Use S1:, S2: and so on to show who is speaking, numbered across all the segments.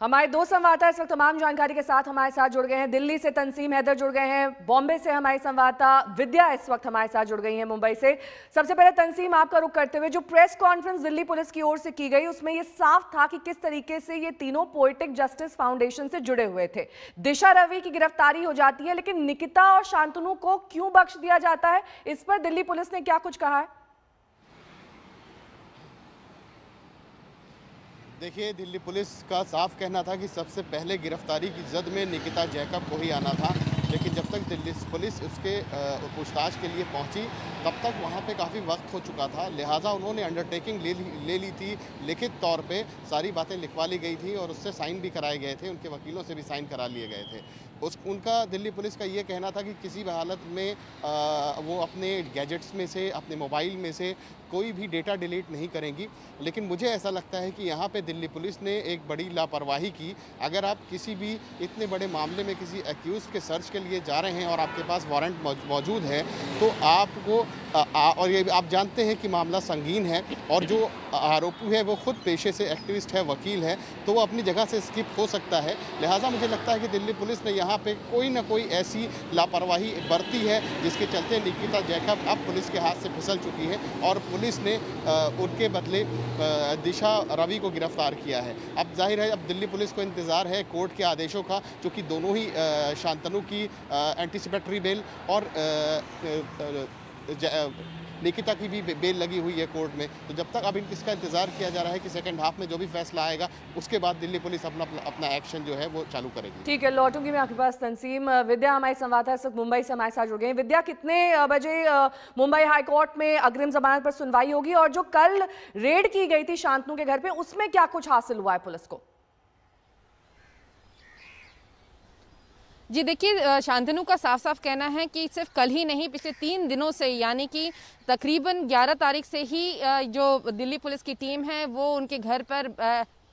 S1: हमारे दो संवाददाता इस वक्त तमाम जानकारी के साथ हमारे साथ जुड़ गए हैं। दिल्ली से तंसीम हैदर जुड़ गए हैं, बॉम्बे से हमारी संवाददाता विद्या इस वक्त हमारे साथ जुड़ गई हैं मुंबई से। सबसे पहले तंसीम, आपका रुख करते हुए, जो प्रेस कॉन्फ्रेंस दिल्ली पुलिस की ओर से की गई उसमें यह साफ था कि किस तरीके से ये तीनों पोएटिक जस्टिस फाउंडेशन से जुड़े हुए थे। दिशा रवि की गिरफ्तारी हो जाती है, लेकिन निकिता और शांतनु को क्यों बख्श दिया जाता है, इस पर दिल्ली पुलिस ने क्या कुछ कहा है?
S2: देखिए, दिल्ली पुलिस का साफ कहना था कि सबसे पहले गिरफ्तारी की जद में निकिता जैकब को ही आना था, लेकिन जब तक दिल्ली पुलिस उसके पूछताछ के लिए पहुंची तब तक वहां पे काफ़ी वक्त हो चुका था। लिहाजा उन्होंने अंडरटेकिंग ले ली थी, लिखित तौर पे सारी बातें लिखवा ली गई थी और उससे साइन भी कराए गए थे, उनके वकीलों से भी साइन करा लिए गए थे। उनका दिल्ली पुलिस का ये कहना था कि किसी भी हालत में वो अपने गैजेट्स में से, अपने मोबाइल में से कोई भी डेटा डिलीट नहीं करेंगी। लेकिन मुझे ऐसा लगता है कि यहाँ पे दिल्ली पुलिस ने एक बड़ी लापरवाही की। अगर आप किसी भी इतने बड़े मामले में किसी एक्यूज़ के सर्च के लिए जा रहे हैं और आपके पास वारंट मौजूद है, तो आपको और ये आप जानते हैं कि मामला संगीन है और जो आरोपी है वो खुद पेशे से एक्टिविस्ट है, वकील है, तो वो अपनी जगह से स्किप हो सकता है। लिहाजा मुझे लगता है कि दिल्ली पुलिस ने यहाँ पे कोई ना कोई ऐसी लापरवाही बरती है जिसके चलते निकिता जैकब अब पुलिस के हाथ से फिसल चुकी है और पुलिस ने उनके बदले दिशा रवि को गिरफ्तार किया है। अब जाहिर है, अब दिल्ली पुलिस को इंतज़ार है कोर्ट के आदेशों का, क्योंकि दोनों ही शांतनु की एंटीसिपेटरी बेल और निकिता की भी बेल लगी हुई है कोर्ट में। तो जब तक अब इसका इंतजार किया जा रहा है कि सेकंड हाफ में जो भी फैसला आएगा उसके बाद दिल्ली पुलिस अपना एक्शन जो है वो चालू करेगी।
S1: ठीक है, लौटूंगी मैं आपके पास तंसीम। विद्या हमारी संवाददाता मुंबई से हमारे साथ जुड़ गई। विद्या, कितने बजे मुंबई हाईकोर्ट में अग्रिम जमानत पर सुनवाई होगी, और जो कल रेड की गई थी शांतनु के घर पे, उसमें क्या कुछ हासिल हुआ है पुलिस को?
S3: जी देखिए, शांतनु का साफ साफ कहना है कि सिर्फ कल ही नहीं, पिछले 3 दिनों से, यानी कि तकरीबन 11 तारीख से ही जो दिल्ली पुलिस की टीम है वो उनके घर पर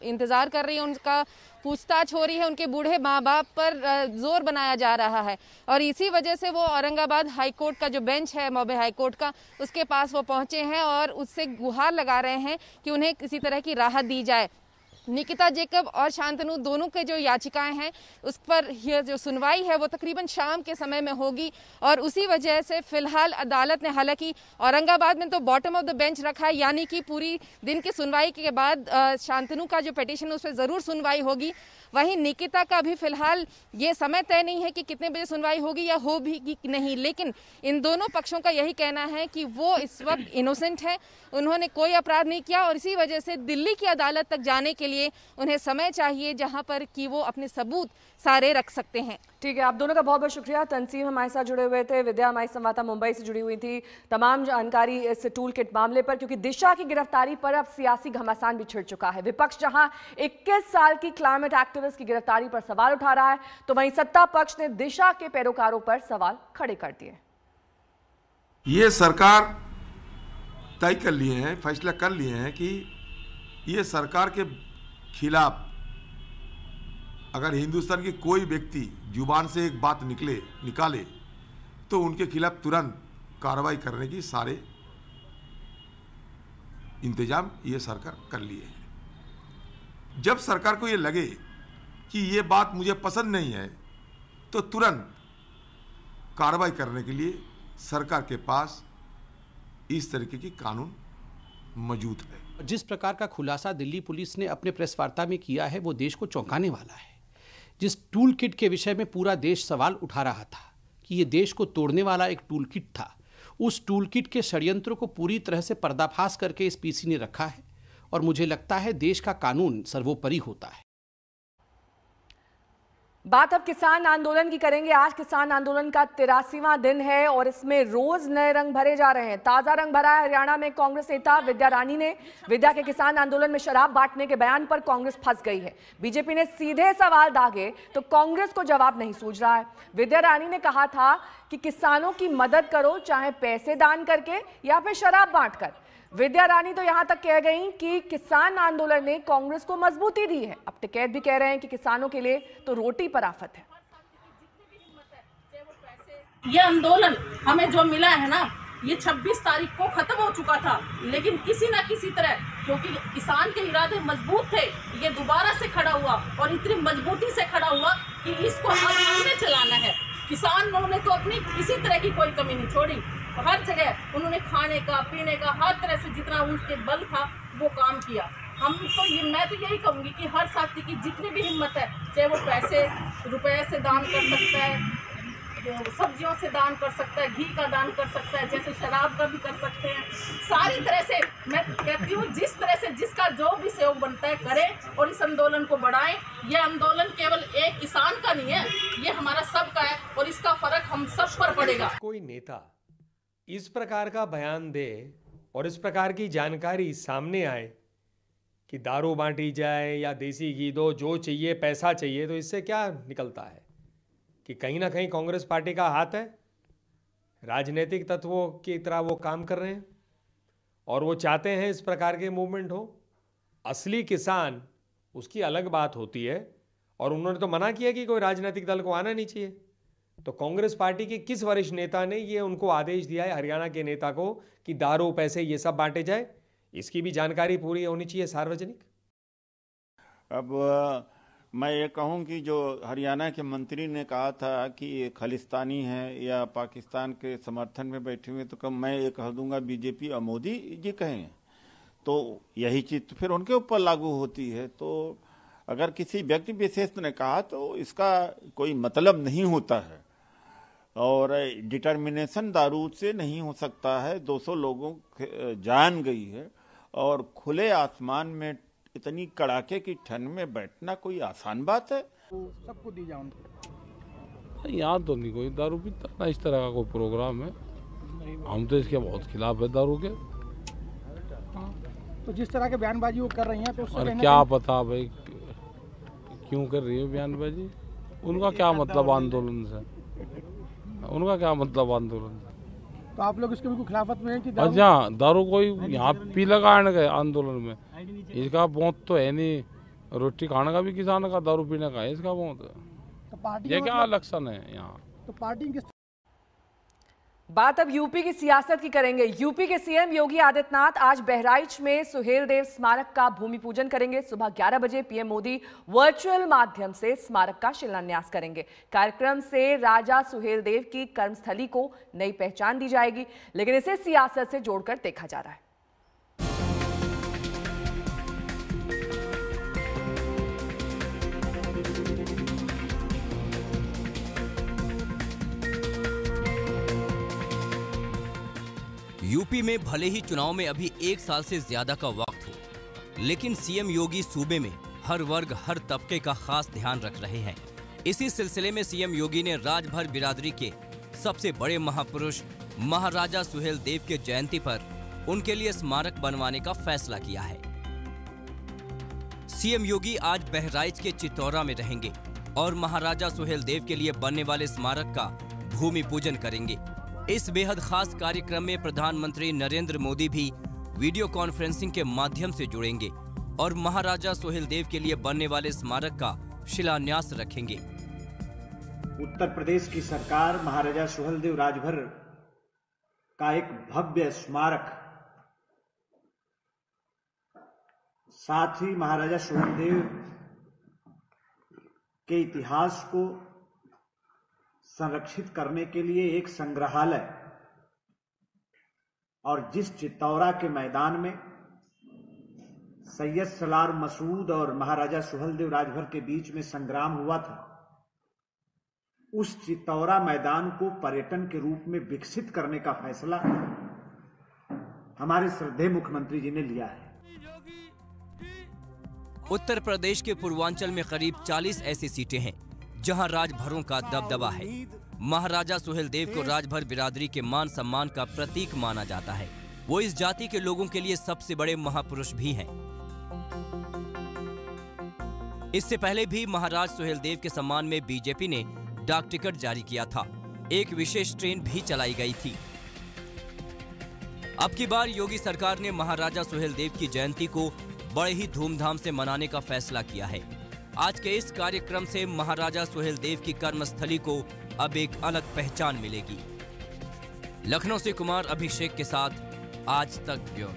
S3: इंतज़ार कर रही है। उनका पूछताछ हो रही है, उनके बूढ़े माँ बाप पर जोर बनाया जा रहा है और इसी वजह से वो औरंगाबाद हाईकोर्ट का जो बेंच है, बॉम्बे हाईकोर्ट का, उसके पास वो पहुँचे हैं और उससे गुहार लगा रहे हैं कि उन्हें किसी तरह की राहत दी जाए। निकिता जैकब और शांतनु दोनों के जो याचिकाएं हैं उस पर यह जो सुनवाई है वो तकरीबन शाम के समय में होगी और उसी वजह से फिलहाल अदालत ने, हालांकि औरंगाबाद में तो बॉटम ऑफ द बेंच रखा है, यानी कि पूरी दिन की सुनवाई के बाद शांतनु का जो पिटीशन है उस पर ज़रूर सुनवाई होगी। वहीं निकिता का भी फिलहाल ये समय तय नहीं है कि कितने बजे सुनवाई होगी या हो भी कि नहीं, लेकिन इन दोनों पक्षों का यही कहना है कि वो इस वक्त इनोसेंट है, उन्होंने कोई अपराध नहीं किया और इसी वजह से दिल्ली की अदालत तक जाने के लिए उन्हें समय चाहिए जहां पर कि वो अपने सबूत सारे रख सकते हैं।
S1: ठीक है, आप दोनों का बहुत बहुत शुक्रिया। तंसीम हमारे साथ जुड़े हुए थे, विद्या हमारी संवाददाता मुंबई से जुड़ी हुई थी। तमाम जानकारी इस टूल किट मामले पर, क्योंकि दिशा की गिरफ्तारी पर अब सियासी घमासान भी छिड़ चुका है। विपक्ष जहां 21 साल की क्लाइमेट एक्टिविस्ट की गिरफ्तारी पर सवाल उठा रहा है, तो वहीं सत्ता पक्ष ने दिशा के पैरोकारों पर सवाल खड़े कर दिए।
S4: ये सरकार तय कर लिए हैं, फैसला कर लिए हैं कि ये सरकार के खिलाफ अगर हिंदुस्तान की कोई व्यक्ति जुबान से एक बात निकाले तो उनके खिलाफ तुरंत कार्रवाई करने की सारे इंतजाम ये सरकार कर लिए हैं। जब सरकार को ये लगे कि ये बात मुझे पसंद नहीं है तो तुरंत कार्रवाई करने के लिए सरकार के पास इस तरीके की कानून मौजूद है।
S5: जिस प्रकार का खुलासा दिल्ली पुलिस ने अपने प्रेस वार्ता में किया है वो देश को चौंकाने वाला है। जिस टूल किट के विषय में पूरा देश सवाल उठा रहा था कि ये देश को तोड़ने वाला एक टूल किट था, उस टूल किट के षड्यंत्र को पूरी तरह से पर्दाफाश करके इस पीसी ने रखा है और मुझे लगता है देश का कानून सर्वोपरि होता है।
S1: बात अब किसान आंदोलन की करेंगे। आज किसान आंदोलन का 83वां दिन है और इसमें रोज नए रंग भरे जा रहे हैं। ताजा रंग भरा है हरियाणा में कांग्रेस नेता विद्या रानी ने। विद्या के किसान आंदोलन में शराब बांटने के बयान पर कांग्रेस फंस गई है। बीजेपी ने सीधे सवाल दागे तो कांग्रेस को जवाब नहीं सूझ रहा है। विद्या रानी ने कहा था कि किसानों की मदद करो, चाहे पैसे दान करके या फिर शराब बांटकर। विद्या रानी तो यहां तक कह गई कि किसान आंदोलन ने कांग्रेस को मजबूती दी है। अब टिकैत भी कह रहे हैं कि किसानों के लिए तो रोटी पर आफत है।
S6: ये आंदोलन हमें जो मिला है ना, ये 26 तारीख को खत्म हो चुका था, लेकिन किसी ना किसी तरह, क्योंकि किसान के इरादे मजबूत थे, ये दोबारा से खड़ा हुआ और इतनी मजबूती से खड़ा हुआ कि इसको अब हमने चलाना है। किसानों ने तो अपनी किसी तरह की कोई कमी नहीं छोड़ी, हर जगह उन्होंने खाने का, पीने का, हर तरह से जितना उनके बल था वो काम किया। मैं तो यही कहूँगी कि हर साथी की जितनी भी हिम्मत है, चाहे वो पैसे रुपए से दान कर सकता है, सब्जियों से दान कर सकता है, घी का दान कर सकता है, जैसे शराब का भी कर सकते हैं, सारी तरह से मैं कहती हूँ जिस तरह से जिसका जो भी सहयोग बनता है करें और इस आंदोलन को बढ़ाएं। ये आंदोलन केवल एक किसान का नहीं है, ये हमारा सबका है और इसका फर्क हम सब पर पड़ेगा।
S7: कोई नेता इस प्रकार का बयान दे और इस प्रकार की जानकारी सामने आए कि दारू बांटी जाए या देसी घी दो, जो चाहिए पैसा चाहिए, तो इससे क्या निकलता है कि कहीं ना कहीं कांग्रेस पार्टी का हाथ है, राजनीतिक तत्वों की तरह वो काम कर रहे हैं और वो चाहते हैं इस प्रकार के मूवमेंट हो। असली किसान उसकी अलग बात होती है और उन्होंने तो मना किया कि कोई राजनीतिक दल को आना नहीं चाहिए। तो कांग्रेस पार्टी के किस वरिष्ठ नेता ने ये उनको आदेश दिया है हरियाणा के नेता को कि दारू पैसे ये सब बांटे जाए? इसकी भी जानकारी पूरी होनी चाहिए सार्वजनिक।
S8: अब मैं ये कहूँ कि जो हरियाणा के मंत्री ने कहा था कि ये खालिस्तानी है या पाकिस्तान के समर्थन में बैठे हुए, तो मैं ये कह दूंगा बीजेपी और मोदी जी कहें तो यही चीज़ तो फिर उनके ऊपर लागू होती है। तो अगर किसी व्यक्ति विशेष ने कहा तो इसका कोई मतलब नहीं होता है और डिटर्मिनेशन दारू से नहीं हो सकता है। 200 लोगों जान गई है और खुले आसमान में इतनी कड़ाके की ठंड में बैठना कोई आसान बात है?
S9: सबको दी जाऊँ
S10: यहाँ तो नहीं कोई दारू पीता ना, इस तरह का कोई प्रोग्राम है। हम तो इसके बहुत खिलाफ है दारू के।
S9: तो जिस तरह के बयानबाजी वो कर रही हैं तो
S10: और क्या पता भाई क्यों कर रही है बयानबाजी, उनका क्या मतलब आंदोलन से, उनका क्या मतलब आंदोलन से।
S9: तो आप लोग इसके बिल्कुल खिलाफत में हैं कि
S10: अच्छा दारू कोई यहाँ पी लगाने गए आंदोलन में, इसका बहुत तो है नहीं। रोटी खाने का भी किसान का, दारू पीने का है इसका बहुत है।
S9: तो पार्टी
S10: ये क्या लक्षण है यहाँ?
S9: तो पार्टी किस
S1: बात अब यूपी की सियासत की करेंगे। यूपी के सीएम योगी आदित्यनाथ आज बहराइच में सुहेलदेव स्मारक का भूमि पूजन करेंगे। सुबह 11 बजे पीएम मोदी वर्चुअल माध्यम से स्मारक का शिलान्यास करेंगे। कार्यक्रम से राजा सुहेलदेव की कर्मस्थली को नई पहचान दी जाएगी, लेकिन इसे सियासत से जोड़कर देखा जा रहा है।
S11: यूपी में भले ही चुनाव में अभी 1 साल से ज्यादा का वक्त हो, लेकिन सीएम योगी सूबे में हर वर्ग हर तबके का खास ध्यान रख रहे हैं। इसी सिलसिले में सीएम योगी ने राजभर बिरादरी के सबसे बड़े महापुरुष महाराजा सुहेलदेव के जयंती पर उनके लिए स्मारक बनवाने का फैसला किया है। सीएम योगी आज बहराइच के चितौरा में रहेंगे और महाराजा सुहेलदेव के लिए बनने वाले स्मारक का भूमि पूजन करेंगे। इस बेहद खास कार्यक्रम में प्रधानमंत्री नरेंद्र मोदी भी वीडियो कॉन्फ्रेंसिंग के माध्यम से जुड़ेंगे और महाराजा सुहेलदेव के लिए बनने वाले स्मारक का शिलान्यास रखेंगे।
S12: उत्तर प्रदेश की सरकार महाराजा सुहेलदेव राजभर का एक भव्य स्मारक, साथ ही महाराजा सुहेलदेव के इतिहास को संरक्षित करने के लिए एक संग्रहालय और जिस चितौरा के मैदान में सैयद सलार मसूद और महाराजा सुहेलदेव राजभर के बीच में संग्राम हुआ था, उस चितौरा मैदान को पर्यटन के रूप में विकसित करने का फैसला हमारे श्रद्धेय मुख्यमंत्री जी ने लिया है।
S11: उत्तर प्रदेश के पूर्वांचल में करीब 40 ऐसी सीटें हैं जहां राजभरों का दबदबा है। महाराजा सुहेलदेव को राजभर बिरादरी के मान सम्मान का प्रतीक माना जाता है। वो इस जाति के लोगों के लिए सबसे बड़े महापुरुष भी हैं। इससे पहले भी महाराज सुहेलदेव के सम्मान में बीजेपी ने डाक टिकट जारी किया था। एक विशेष ट्रेन भी चलाई गई थी। अब की बार योगी सरकार ने महाराजा सुहेलदेव की जयंती को बड़े ही धूमधाम से मनाने का फैसला किया है। आज के इस कार्यक्रम से महाराजा सुहेलदेव की कर्मस्थली को अब एक अलग पहचान मिलेगी। लखनऊ से कुमार अभिषेक के साथ आज तक ब्यूरो।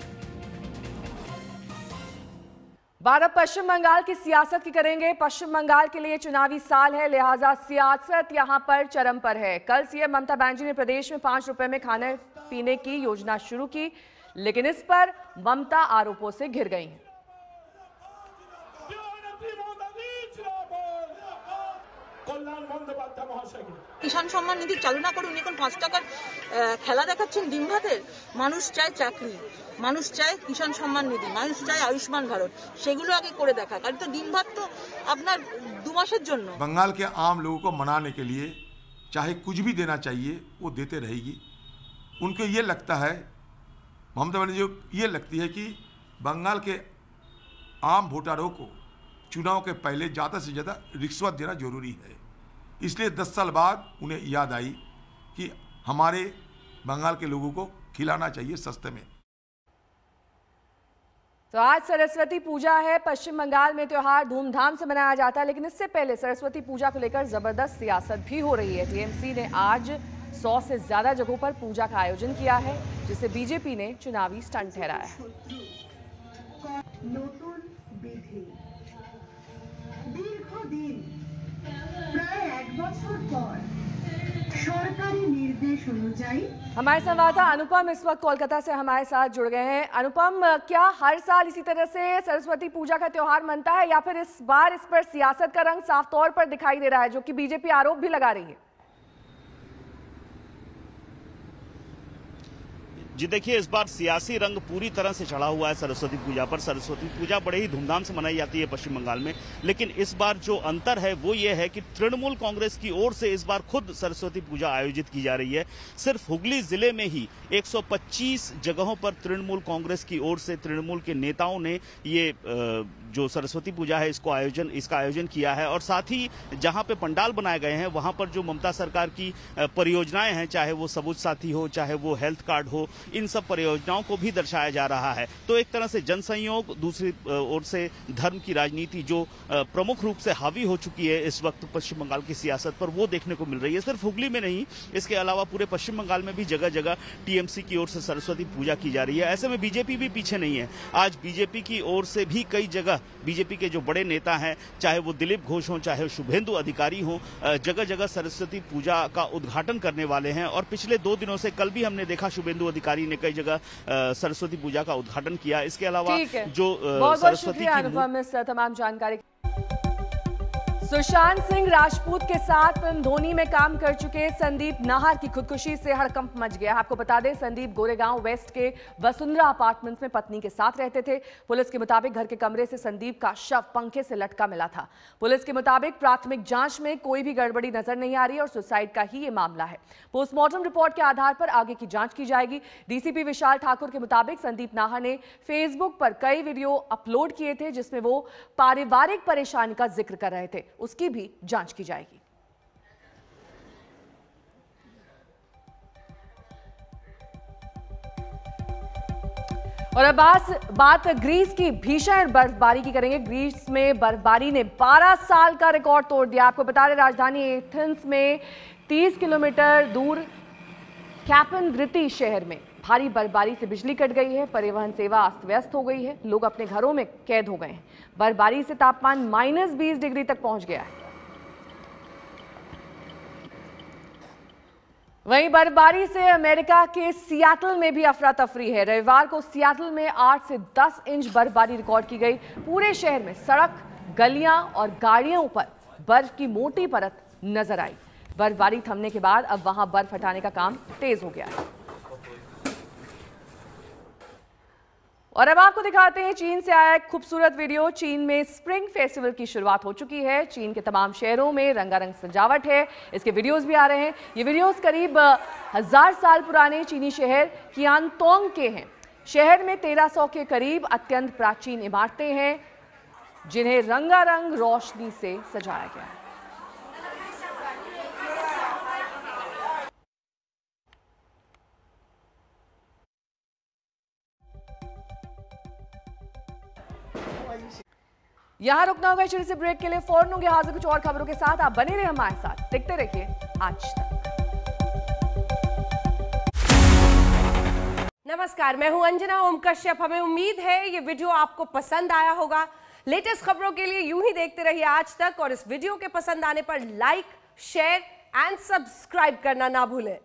S1: बात अब पश्चिम बंगाल की सियासत की करेंगे। पश्चिम बंगाल के लिए चुनावी साल है, लिहाजा सियासत यहां पर चरम पर है। कल सीएम ममता बनर्जी ने प्रदेश में 5 रुपए में खाने पीने की योजना शुरू की, लेकिन इस पर ममता आरोपों से घिर गई हैं।
S6: কিষাণ সম্মান নিধি চালু না করে উনি এখন 5 টাকার খেলা দেখাচ্ছেন ডিম ভাতের। মানুষ চায় চাকরি, মানুষ চায় কিষাণ সম্মান নিধি, মানুষ চায় আয়ুষ্মান ভারত, সেগুলো আগে করে দেখা। কারণ তো ডিম ভাত তো আপনার 2 মাসের জন্য।
S4: बंगाल के आम लोगों को मनाने के लिए चाहे कुछ भी देना चाहिए वो देते रहेगी। उनको ये लगता है, ममता बनर्जी को ये लगती है कि बंगाल के आम वोटरों को चुनाव के पहले ज़्यादा से ज़्यादा रिश्वत देना जरूरी है। इसलिए 10 साल बाद उन्हें याद आई कि हमारे बंगाल के लोगों को खिलाना चाहिए सस्ते में।
S1: तो आज सरस्वती पूजा है। पश्चिम बंगाल में त्योहार धूमधाम से मनाया जाता है, लेकिन इससे पहले सरस्वती पूजा को लेकर जबरदस्त सियासत भी हो रही है। टीएमसी ने आज 100 से ज्यादा जगहों पर पूजा का आयोजन किया है, जिसे बीजेपी ने चुनावी स्टंट ठहराया है। हमारे संवाददाता अनुपम इस वक्त कोलकाता से हमारे साथ जुड़ गए हैं। अनुपम, क्या हर साल इसी तरह से सरस्वती पूजा का त्योहार मनता है, या फिर इस बार इस पर सियासत का रंग साफ तौर पर दिखाई दे रहा है, जो कि बीजेपी आरोप भी लगा रही है?
S13: जी देखिए, इस बार सियासी रंग पूरी तरह से चढ़ा हुआ है सरस्वती पूजा पर। सरस्वती पूजा बड़े ही धूमधाम से मनाई जाती है पश्चिम बंगाल में, लेकिन इस बार जो अंतर है वो ये है कि तृणमूल कांग्रेस की ओर से इस बार खुद सरस्वती पूजा आयोजित की जा रही है। सिर्फ हुगली जिले में ही 125 जगहों पर तृणमूल कांग्रेस की ओर से तृणमूल के नेताओं ने ये जो सरस्वती पूजा है इसका आयोजन किया है। और साथ ही जहां पे पंडाल बनाए गए हैं वहां पर जो ममता सरकार की परियोजनाएं हैं, चाहे वो सबुज साथी हो, चाहे वो हेल्थ कार्ड हो, इन सब परियोजनाओं को भी दर्शाया जा रहा है। तो एक तरह से जनसंयोग, दूसरी ओर से धर्म की राजनीति जो प्रमुख रूप से हावी हो चुकी है इस वक्त पश्चिम बंगाल की सियासत पर, वो देखने को मिल रही है। सिर्फ हुगली में नहीं, इसके अलावा पूरे पश्चिम बंगाल में भी जगह जगह टीएमसी की ओर से सरस्वती पूजा की जा रही है। ऐसे में बीजेपी भी पीछे नहीं है। आज बीजेपी की ओर से भी कई जगह बीजेपी के जो बड़े नेता हैं, चाहे वो दिलीप घोष हों, चाहे शुभेंदु अधिकारी हों, जगह जगह सरस्वती पूजा का उद्घाटन करने वाले हैं। और पिछले 2 दिनों से कल भी हमने देखा शुभेंदु अधिकारी ने कई जगह सरस्वती पूजा का उद्घाटन किया। इसके अलावा जो सरस्वती की
S1: तमाम जानकारी। सुशांत सिंह राजपूत के साथ फिल्म धोनी में काम कर चुके संदीप नाहर की खुदकुशी से हड़कंप मच गया। आपको बता दें, संदीप गोरेगांव वेस्ट के वसुंधरा अपार्टमेंट्स में पत्नी के साथ रहते थे। पुलिस के मुताबिक घर के कमरे से संदीप का शव पंखे से लटका मिला था। पुलिस के मुताबिक प्राथमिक जांच में कोई भी गड़बड़ी नजर नहीं आ रही और सुसाइड का ही ये मामला है। पोस्टमार्टम रिपोर्ट के आधार पर आगे की जांच की जाएगी। डीसीपी विशाल ठाकुर के मुताबिक संदीप नाहर ने फेसबुक पर कई वीडियो अपलोड किए थे, जिसमें वो पारिवारिक परेशानी का जिक्र कर रहे थे। उसकी भी जांच की जाएगी। और अब बात ग्रीस की भीषण बर्फबारी की करेंगे। ग्रीस में बर्फबारी ने 12 साल का रिकॉर्ड तोड़ दिया। आपको बता दें, राजधानी एथेंस में 30 किलोमीटर दूर कैपनग्रिती शहर में भारी बर्फबारी से बिजली कट गई है। परिवहन सेवा अस्त व्यस्त हो गई है। लोग अपने घरों में कैद हो गए हैं। बर्फबारी से तापमान -20 डिग्री तक पहुंच गया है। वहीं बर्फबारी से अमेरिका के सियाटल में भी अफरा तफरी है। रविवार को सियाटल में 8 से 10 इंच बर्फबारी रिकॉर्ड की गई। पूरे शहर में सड़क, गलियां और गाड़ियों पर बर्फ की मोटी परत नजर आई। बर्फबारी थमने के बाद अब वहां बर्फ हटाने का काम तेज हो गया है। और अब आपको दिखाते हैं चीन से आया एक खूबसूरत वीडियो। चीन में स्प्रिंग फेस्टिवल की शुरुआत हो चुकी है। चीन के तमाम शहरों में रंगारंग सजावट है। इसके वीडियोस भी आ रहे हैं। ये वीडियोस करीब 1000 साल पुराने चीनी शहर कियानतोंग के हैं। शहर में 1300 के करीब अत्यंत प्राचीन इमारतें हैं, जिन्हें रंगारंग रोशनी से सजाया गया है। यहां रुकना होगा छोटे से ब्रेक के लिए। फौरन होंगे हाजिर कुछ और खबरों के साथ। आप बने रहे हमारे साथ, देखते रहिए आज तक।
S14: नमस्कार, मैं हूं अंजना ओम कश्यप। हमें उम्मीद है ये वीडियो आपको पसंद आया होगा। लेटेस्ट खबरों के लिए यूं ही देखते रहिए आज तक, और इस वीडियो के पसंद आने पर लाइक, शेयर एंड सब्सक्राइब करना ना भूलें।